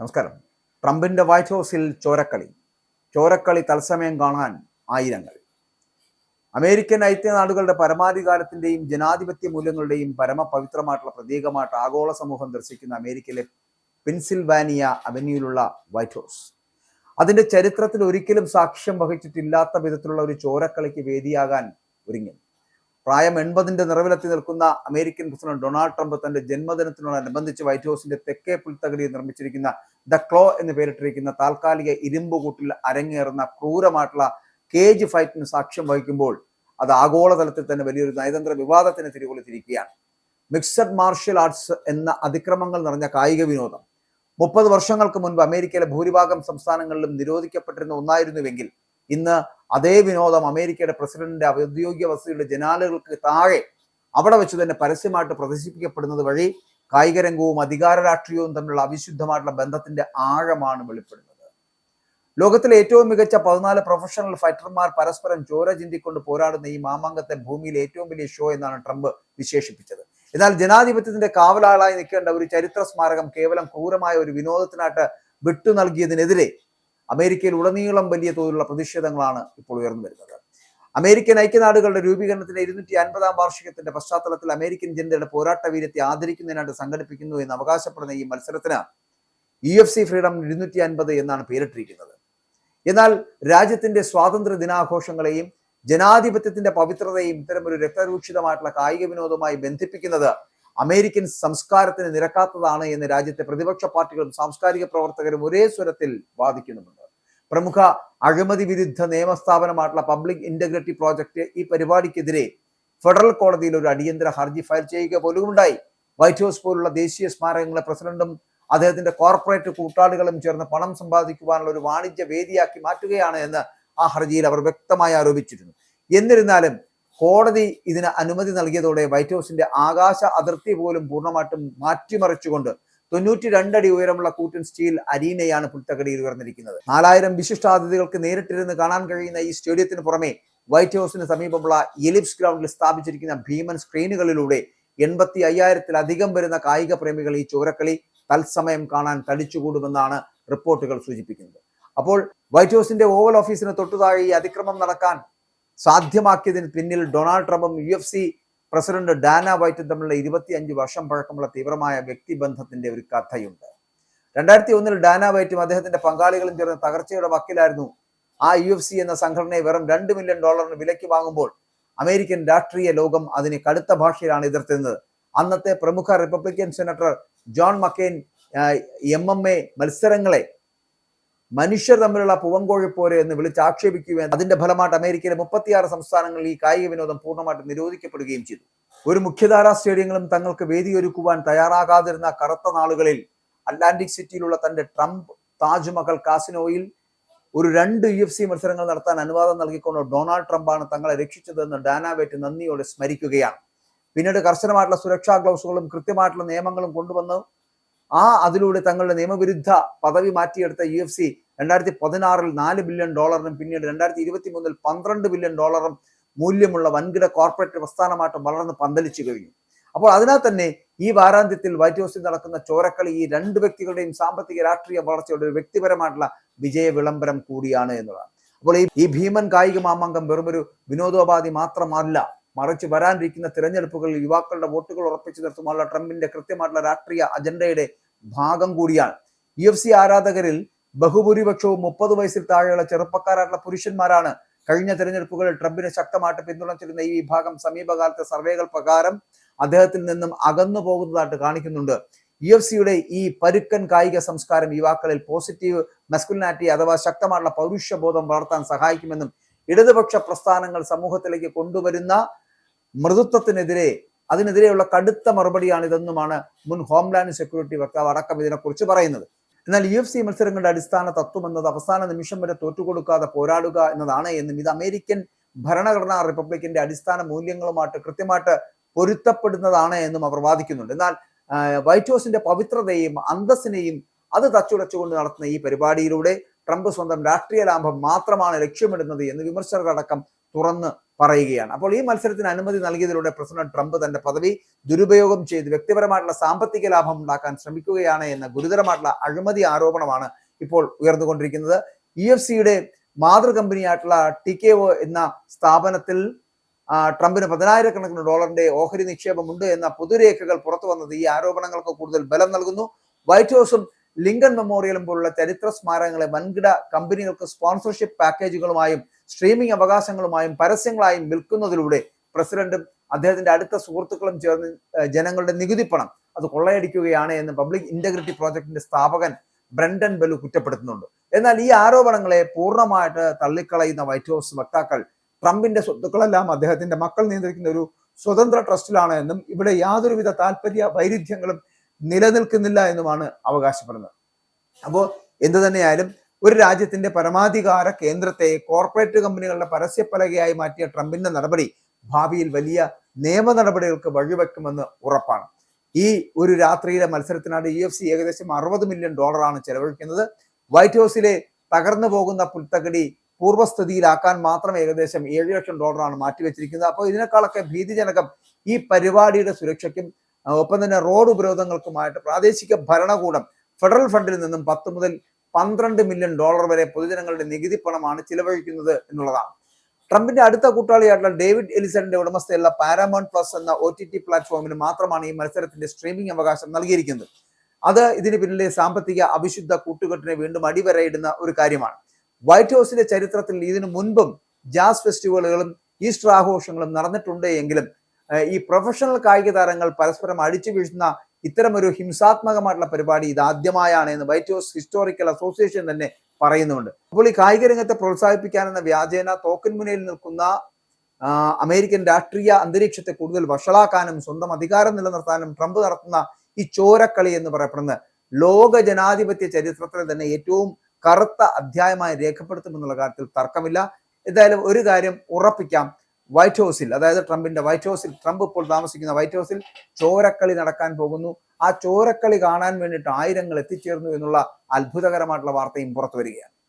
നമസ്കാരം. ട്രംപിന്റെ വൈറ്റ് ഹൗസിൽ ചോരക്കളി തത്സമയം കാണാൻ ആയിരങ്ങൾ. അമേരിക്കൻ ഐക്യനാടുകളുടെ പരമാധികാരത്തിന്റെയും ജനാധിപത്യ മൂല്യങ്ങളുടെയും പരമപവിത്രമായിട്ടുള്ള പ്രതീകമായിട്ട് ആഗോള സമൂഹം ദർശിക്കുന്ന അമേരിക്കയിലെ പെൻസിൽവാനിയ അവന്യൂയിലുള്ള വൈറ്റ് ഹൗസ് അതിന്റെ ചരിത്രത്തിൽ ഒരിക്കലും സാക്ഷ്യം വഹിച്ചിട്ടില്ലാത്ത വിധത്തിലുള്ള ഒരു ചോരക്കളിക്ക് വേദിയാകാൻ ഒരുങ്ങി. പ്രായം 80 നിറവിലെത്തി നിൽക്കുന്ന അമേരിക്കൻ പ്രസിഡന്റ് ഡൊണാൾഡ് ട്രംപ് തന്റെ ജന്മദിനത്തിനോടനുബന്ധിച്ച് വൈറ്റ് ഹൗസിന്റെ തെക്കേ പുൽത്തകടിയിൽ നിർമ്മിച്ചിരിക്കുന്ന ദ ക്ലോ എന്ന് പേരിട്ടിരിക്കുന്ന താൽക്കാലിക ഇരുമ്പ് കൂട്ടിൽ അരങ്ങേറുന്ന ക്രൂരമായിട്ടുള്ള കേജ് ഫൈറ്റിന് സാക്ഷ്യം വഹിക്കുമ്പോൾ അത് ആഗോളതലത്തിൽ തന്നെ വലിയൊരു നയതന്ത്ര വിവാദത്തിന് തിരികൊളുത്തിരിക്കുകയാണ്. മിക്സഡ് മാർഷ്യൽ ആർട്സ് എന്ന അതിക്രമങ്ങൾ നിറഞ്ഞ കായിക വിനോദം 30 വർഷങ്ങൾക്ക് മുൻപ് അമേരിക്കയിലെ ഭൂരിഭാഗം സംസ്ഥാനങ്ങളിലും നിരോധിക്കപ്പെട്ടിരുന്ന ഒന്നായിരുന്നുവെങ്കിൽ ഇന്ന് അതേ വിനോദം അമേരിക്കയുടെ പ്രസിഡന്റിന്റെ ഔദ്യോഗിക വസതിയുടെ ജനാലകൾക്ക് താഴെ അവിടെ വെച്ച് തന്നെ പരസ്യമായിട്ട് പ്രദർശിപ്പിക്കപ്പെടുന്നത് വഴി കായിക രംഗവും അധികാര രാഷ്ട്രീയവും തമ്മിലുള്ള അവിശുദ്ധമായിട്ടുള്ള ബന്ധത്തിന്റെ ആഴമാണ് വെളിപ്പെടുന്നത്. ലോകത്തിലെ ഏറ്റവും മികച്ച 14 പ്രൊഫഷണൽ ഫൈറ്റർമാർ പരസ്പരം ചോര ചിന്തിക്കൊണ്ട് പോരാടുന്ന ഈ മാമാങ്കത്തെ ഭൂമിയിലെ ഏറ്റവും വലിയ ഷോ എന്നാണ് ട്രംപ് വിശേഷിപ്പിച്ചത്. എന്നാൽ ജനാധിപത്യത്തിന്റെ കാവലാളായി നിൽക്കേണ്ട ഒരു ചരിത്ര സ്മാരകം കേവലം ക്രൂരമായ ഒരു വിനോദത്തിനായിട്ട് വിട്ടു നൽകിയതിനെതിരെ അമേരിക്കയിൽ ഉടനീളം വലിയ തോതിലുള്ള പ്രതിഷേധങ്ങളാണ് ഇപ്പോൾ ഉയർന്നു വരുന്നത്. അമേരിക്കൻ ഐക്യനാടുകളുടെ രൂപീകരണത്തിന്റെ 250-ാം വാർഷികത്തിന്റെ പശ്ചാത്തലത്തിൽ അമേരിക്കൻ ജനതയുടെ പോരാട്ട വീര്യത്തെ ആദരിക്കുന്നതിനായിട്ട് സംഘടിപ്പിക്കുന്നു എന്ന് അവകാശപ്പെടുന്ന ഈ മത്സരത്തിന് UFC ഫ്രീഡം 250 എന്നാണ് പേരിട്ടിരിക്കുന്നത്. എന്നാൽ രാജ്യത്തിന്റെ സ്വാതന്ത്ര്യ ദിനാഘോഷങ്ങളെയും ജനാധിപത്യത്തിന്റെ പവിത്രതയും ഇത്തരമൊരു രക്തരൂക്ഷിതമായിട്ടുള്ള കായിക വിനോദവുമായി ബന്ധിപ്പിക്കുന്നത് അമേരിക്കൻ സംസ്കാരത്തിന് നിരക്കാത്തതാണ് എന്ന് രാജ്യത്തെ പ്രതിപക്ഷ പാർട്ടികളും സാംസ്കാരിക പ്രവർത്തകരും ഒരേ സ്വരത്തിൽ വാദിക്കുന്നുമുണ്ട്. പ്രമുഖ അഴിമതി വിരുദ്ധ നിയമസ്ഥാപനമായിട്ടുള്ള പബ്ലിക് ഇന്റഗ്രിറ്റി പ്രോജക്റ്റ് ഈ പരിപാടിക്കെതിരെ ഫെഡറൽ കോടതിയിൽ ഒരു അടിയന്തര ഹർജി ഫയൽ ചെയ്യുക പോലും ഉണ്ടായി. വൈറ്റ് ഹൗസ് പോലുള്ള ദേശീയ സ്മാരകങ്ങളെ പ്രസിഡന്റും അദ്ദേഹത്തിന്റെ കോർപ്പറേറ്റ് കൂട്ടാളികളും ചേർന്ന് പണം സമ്പാദിക്കുവാനുള്ള ഒരു വാണിജ്യ വേദിയാക്കി മാറ്റുകയാണ് എന്ന് ആ ഹർജിയിൽ അവർ വ്യക്തമായി ആരോപിച്ചിരുന്നു. എന്നിരുന്നാലും കോടതി ഇതിന് അനുമതി നൽകിയതോടെ വൈറ്റ് ഹൗസിന്റെ ആകാശ അതിർത്തി പോലും പൂർണ്ണമായിട്ടും മാറ്റിമറിച്ചുകൊണ്ട് 92 അടി ഉയരമുള്ള കൂറ്റൻ സ്റ്റീൽ അരീനയാണ് പുൽത്തകടിയിൽ ഉയർന്നിരിക്കുന്നത്. 4000 വിശിഷ്ടാതിഥികൾക്ക് നേരിട്ടിരുന്ന് കാണാൻ കഴിയുന്ന ഈ സ്റ്റേഡിയത്തിന് പുറമെ വൈറ്റ് ഹൗസിന് സമീപമുള്ള എലിപ്സ് ഗ്രൗണ്ടിൽ സ്ഥാപിച്ചിരിക്കുന്ന ഭീമൻ സ്ക്രീനുകളിലൂടെ 85,000-ത്തിലധികം വരുന്ന കായിക പ്രേമികൾ ഈ ചോരക്കളി തത്സമയം കാണാൻ തടിച്ചുകൂടുമെന്നാണ് റിപ്പോർട്ടുകൾ സൂചിപ്പിക്കുന്നത്. അപ്പോൾ വൈറ്റ് ഹൗസിന്റെ ഓവൽ ഓഫീസിന് തൊട്ടുതാഴെ ഈ അതിക്രമം നടക്കാൻ സാധ്യമാക്കിയതിന് പിന്നിൽ ഡൊണാൾഡ് ട്രംപും UFC പ്രസിഡന്റ് ഡാന വൈറ്റും തമ്മിലുള്ള 25 വർഷം പഴക്കമുള്ള തീവ്രമായ വ്യക്തിബന്ധത്തിന്റെ ഒരു കഥയുണ്ട്. 2001 ഡാന വൈറ്റും അദ്ദേഹത്തിന്റെ പങ്കാളികളും ചേർന്ന് തകർച്ചയുടെ വക്കിലായിരുന്നു. ആ UFC എന്ന സംഘടനയെ വെറും $2 മില്യൺ വിലയ്ക്ക് വാങ്ങുമ്പോൾ അമേരിക്കൻ രാഷ്ട്രീയ ലോകം അതിനെ കടുത്ത ഭാഷയിലാണ് എതിർത്തിരുന്നത്. അന്നത്തെ പ്രമുഖ Republican senator John McCain MMA മത്സരങ്ങളെ മനുഷ്യർ തമ്മിലുള്ള പൂവങ്കോഴിപ്പോര് എന്ന് വിളിച്ചാക്ഷേപിക്കുകയും അതിന്റെ ഫലമായിട്ട് അമേരിക്കയിലെ 36 സംസ്ഥാനങ്ങളിൽ ഈ കായിക വിനോദം പൂർണ്ണമായിട്ട് നിരോധിക്കപ്പെടുകയും ചെയ്തു. ഒരു മുഖ്യധാരാ സ്റ്റേഡിയങ്ങളും തങ്ങൾക്ക് വേദിയൊരുക്കുവാൻ തയ്യാറാകാതിരുന്ന കറുത്ത നാളുകളിൽ അറ്റ്ലാന്റിക് സിറ്റിയിലുള്ള തന്റെ ട്രംപ് താജ്മഹൽ കാസിനോയിൽ ഒരു 2 UFC മത്സരങ്ങൾ നടത്താൻ അനുവാദം നൽകിക്കൊണ്ട് ഡൊണാൾഡ് ട്രംപാണ് തങ്ങളെ രക്ഷിച്ചതെന്ന് ഡാന വൈറ്റ് നന്ദിയോടെ സ്മരിക്കുകയാണ്. പിന്നീട് കർശനമായിട്ടുള്ള സുരക്ഷാ ഗ്ലൗസുകളും കൃത്യമായിട്ടുള്ള നിയമങ്ങളും കൊണ്ടുവന്നു അതിലൂടെ തങ്ങളുടെ നിയമവിരുദ്ധ പദവി മാറ്റിയെടുത്ത UFC 2016 $4 ബില്യൺ പിന്നീട് 2023 $12 ബില്യൺ മൂല്യമുള്ള വൻകിട കോർപ്പറേറ്റ് പ്രസ്ഥാനമായിട്ട് വളർന്ന് പന്തലിച്ചു കഴിഞ്ഞു. അപ്പോൾ അതിനാൽ തന്നെ ഈ വാരാന്ത്യത്തിൽ വൈറ്റ് ഹൗസിൽ നടക്കുന്ന ചോരക്കളി ഈ 2 വ്യക്തികളുടെയും സാമ്പത്തിക രാഷ്ട്രീയ വളർച്ചയുടെ ഒരു വ്യക്തിപരമായിട്ടുള്ള വിജയ വിളംബരം കൂടിയാണ് എന്നുള്ളതാണ്. അപ്പോൾ ഈ ഭീമൻ കായിക മാമാങ്കം വെറുമൊരു വിനോദോപാധി മാത്രമല്ല, മറിച്ച് വരാനിരിക്കുന്ന തിരഞ്ഞെടുപ്പുകളിൽ യുവാക്കളുടെ വോട്ടുകൾ ഉറപ്പിച്ചു നിർത്തുവാനുള്ള ട്രംപിന്റെ കൃത്യമായിട്ടുള്ള രാഷ്ട്രീയ അജണ്ടയുടെ ഭാഗം കൂടിയാണ്. UFC ആരാധകരിൽ ബഹുഭൂരിപക്ഷവും 30 വയസ്സിൽ താഴെയുള്ള ചെറുപ്പക്കാരായിട്ടുള്ള പുരുഷന്മാരാണ്. കഴിഞ്ഞ തിരഞ്ഞെടുപ്പുകളിൽ ട്രംപിനെ ശക്തമായിട്ട് പിന്തുണച്ചിരുന്ന ഈ വിഭാഗം സമീപകാലത്തെ സർവേകൾ പ്രകാരം അദ്ദേഹത്തിൽ നിന്നും അകന്നു പോകുന്നതായിട്ട് കാണിക്കുന്നുണ്ട്. UFC-യുടെ ഈ പരുക്കൻ കായിക സംസ്കാരം യുവാക്കളിൽ പോസിറ്റീവ് മസ്കുലിനാറ്റി അഥവാ ശക്തമായിട്ടുള്ള പൗരുഷബോധം വളർത്താൻ സഹായിക്കുമെന്നും ഇടതുപക്ഷ പ്രസ്ഥാനങ്ങൾ സമൂഹത്തിലേക്ക് കൊണ്ടുവരുന്ന അതിനെതിരെയുള്ള കടുത്ത മറുപടിയാണ് ഇതെന്നുമാണ് മുൻ ഹോംലാൻഡ് സെക്യൂരിറ്റി വക്താവ് അടക്കം ഇതിനെക്കുറിച്ച് പറയുന്നത്. എന്നാൽ UFC മത്സരങ്ങളുടെ അടിസ്ഥാന തത്വം എന്നത് അവസാന നിമിഷം വരെ തോറ്റുകൊടുക്കാതെ പോരാടുക എന്നതാണ് എന്നും ഇത് അമേരിക്കൻ ഭരണഘടനാ റിപ്പബ്ലിക്കിന്റെ അടിസ്ഥാന മൂല്യങ്ങളുമായിട്ട് കൃത്യമായിട്ട് പൊരുത്തപ്പെടുന്നതാണ് എന്നും അവർ വാദിക്കുന്നുണ്ട്. എന്നാൽ വൈറ്റ് ഹൗസിന്റെ പവിത്രതയെയും അന്തസ്സിനെയും അത് തച്ചുടച്ചുകൊണ്ട് നടത്തുന്ന ഈ പരിപാടിയിലൂടെ ട്രംപ് സ്വന്തം രാഷ്ട്രീയ ലാഭം മാത്രമാണ് ലക്ഷ്യമിടുന്നത് എന്ന് വിമർശകരടക്കം തുറന്ന് പറയുകയാണ്. അപ്പോൾ ഈ മത്സരത്തിന് അനുമതി നൽകിയതിലൂടെ പ്രസിഡന്റ് ട്രംപ് തന്റെ പദവി ദുരുപയോഗം ചെയ്ത് വ്യക്തിപരമായിട്ടുള്ള സാമ്പത്തിക ലാഭം ഉണ്ടാക്കാൻ ശ്രമിക്കുകയാണ് എന്ന ഗുരുതരമായിട്ടുള്ള അഴിമതി ആരോപണമാണ് ഇപ്പോൾ ഉയർന്നുകൊണ്ടിരിക്കുന്നത്. UFC മാതൃ കമ്പനിയായിട്ടുള്ള TKO എന്ന സ്ഥാപനത്തിൽ ട്രംപിന് 10,000 ഡോളറിന്റെ ഓഹരി നിക്ഷേപമുണ്ട് എന്ന പൊതുരേഖകൾ പുറത്തു വന്നത് ഈ ആരോപണങ്ങൾക്ക് കൂടുതൽ ബലം നൽകുന്നു. വൈറ്റ് ഹൗസും ലിങ്കൺ മെമ്മോറിയലും പോലുള്ള ചരിത്ര സ്മാരകങ്ങളെ വൻകിട കമ്പനികൾക്ക് സ്പോൺസർഷിപ്പ് പാക്കേജുകളുമായും സ്ട്രീമിംഗ് അവകാശങ്ങളുമായും പരസ്യങ്ങളായും വിൽക്കുന്നതിലൂടെ പ്രസിഡന്റും അദ്ദേഹത്തിന്റെ അടുത്ത സുഹൃത്തുക്കളും ചേർന്ന് ജനങ്ങളുടെ നികുതി പണം അത് കൊള്ളയടിക്കുകയാണ് എന്ന് പബ്ലിക് ഇന്റഗ്രിറ്റി പ്രോജക്ടിന്റെ സ്ഥാപകൻ ബ്രണ്ടൻ ബെലു കുറ്റപ്പെടുത്തുന്നുണ്ട്. എന്നാൽ ഈ ആരോപണങ്ങളെ പൂർണ്ണമായിട്ട് തള്ളിക്കളയുന്ന വൈറ്റ് ഹൗസ് വക്താക്കൾ ട്രംപിന്റെ സ്വത്തുക്കളെല്ലാം അദ്ദേഹത്തിന്റെ മക്കൾ നിയന്ത്രിക്കുന്ന ഒരു സ്വതന്ത്ര ട്രസ്റ്റിലാണ് എന്നും ഇവിടെ യാതൊരുവിധ താല്പര്യ വൈരുദ്ധ്യങ്ങളും നിലനിൽക്കുന്നില്ല എന്നുമാണ് അവകാശപ്പെടുന്നത്. അപ്പോൾ എന്തു തന്നെയായാലും ഒരു രാജ്യത്തിന്റെ പരമാധികാര കേന്ദ്രത്തെ കോർപ്പറേറ്റ് കമ്പനികളുടെ പരസ്യപ്പലകയായി മാറ്റിയ ട്രംപിന്റെ നടപടി ഭാവിയിൽ വലിയ നിയമ നടപടികൾക്ക് വഴിവെക്കുമെന്ന് ഉറപ്പാണ്. ഈ ഒരു രാത്രിയിലെ മത്സരത്തിനാണ് UFC ഏകദേശം $60 മില്യൺ ചെലവഴിക്കുന്നത്. വൈറ്റ് ഹൗസിലെ തകർന്നു പോകുന്ന പുൽത്തകടി പൂർവ്വസ്ഥിതിയിലാക്കാൻ മാത്രം ഏകദേശം $7 ലക്ഷം മാറ്റിവെച്ചിരിക്കുന്നത്. അപ്പോൾ ഇതിനേക്കാളൊക്കെ ഭീതിജനകം ഈ പരിപാടിയുടെ സുരക്ഷയ്ക്കും ഒപ്പം തന്നെ റോഡ് ഉപരോധങ്ങൾക്കുമായിട്ട് പ്രാദേശിക ഭരണകൂടം ഫെഡറൽ ഫണ്ടിൽ നിന്നും $10 മുതൽ $12 മില്യൺ വരെ പൊതുജനങ്ങളുടെ നികുതി പണമാണ് ചിലവഴിക്കുന്നത് എന്നുള്ളതാണ്. ട്രംപിന്റെ അടുത്ത കൂട്ടാളിയായിട്ടുള്ള ഡേവിഡ് എലിസണിന്റെ ഉടമസ്ഥയുള്ള പാരാമൗണ്ട് പ്ലസ് എന്ന OTT പ്ലാറ്റ്ഫോമിന് മാത്രമാണ് ഈ മത്സരത്തിന്റെ സ്ട്രീമിംഗ് അവകാശം നൽകിയിരിക്കുന്നത്. അത് ഇതിന് പിന്നിലെ സാമ്പത്തിക അവിശുദ്ധ കൂട്ടുകെട്ടിനെ വീണ്ടും അടിവരയിടുന്ന ഒരു കാര്യമാണ്. വൈറ്റ് ഹൗസിന്റെ ചരിത്രത്തിൽ ഇതിനു മുൻപും ജാസ് ഫെസ്റ്റിവലുകളും ഈസ്റ്റർ ആഘോഷങ്ങളും നടന്നിട്ടുണ്ട് എങ്കിലും ഈ പ്രൊഫഷണൽ കായിക താരങ്ങൾ പരസ്പരം അടിച്ചു വീഴ്ത്തുന്ന ഇത്തരമൊരു ഹിംസാത്മകമായിട്ടുള്ള പരിപാടി ഇതാദ്യമായാണ് എന്ന് വൈറ്റ് ഹൗസ് ഹിസ്റ്റോറിക്കൽ അസോസിയേഷൻ തന്നെ പറയുന്നുണ്ട്. അപ്പോൾ ഈ കായിക രംഗത്തെ പ്രോത്സാഹിപ്പിക്കാനെന്ന വ്യാജേന തോക്കിൻ മുനയിൽ നിൽക്കുന്ന അമേരിക്കൻ രാഷ്ട്രീയ അന്തരീക്ഷത്തെ കൂടുതൽ വഷളാക്കാനും സ്വന്തം അധികാരം നിലനിർത്താനും ട്രംപ് നടത്തുന്ന ഈ ചോരക്കളി എന്ന് പറയപ്പെടുന്ന ലോക ജനാധിപത്യ ചരിത്രത്തിൽ തന്നെ ഏറ്റവും കറുത്ത അധ്യായമായി രേഖപ്പെടുത്തുമെന്നുള്ള കാര്യത്തിൽ തർക്കമില്ല. എന്തായാലും ഒരു കാര്യം ഉറപ്പിക്കാം, വൈറ്റ് ഹൗസിൽ, അതായത് ട്രംപിന്റെ വൈറ്റ് ഹൗസിൽ, ട്രംപ് ഇപ്പോൾ താമസിക്കുന്ന വൈറ്റ് ഹൗസിൽ ചോരക്കളി നടക്കാൻ പോകുന്നു. ആ ചോരക്കളി കാണാൻ വേണ്ടിയിട്ട് ആയിരങ്ങൾ എത്തിച്ചേർന്നു എന്നുള്ള അത്ഭുതകരമായിട്ടുള്ള വാർത്തയും പുറത്തു വരികയാണ്.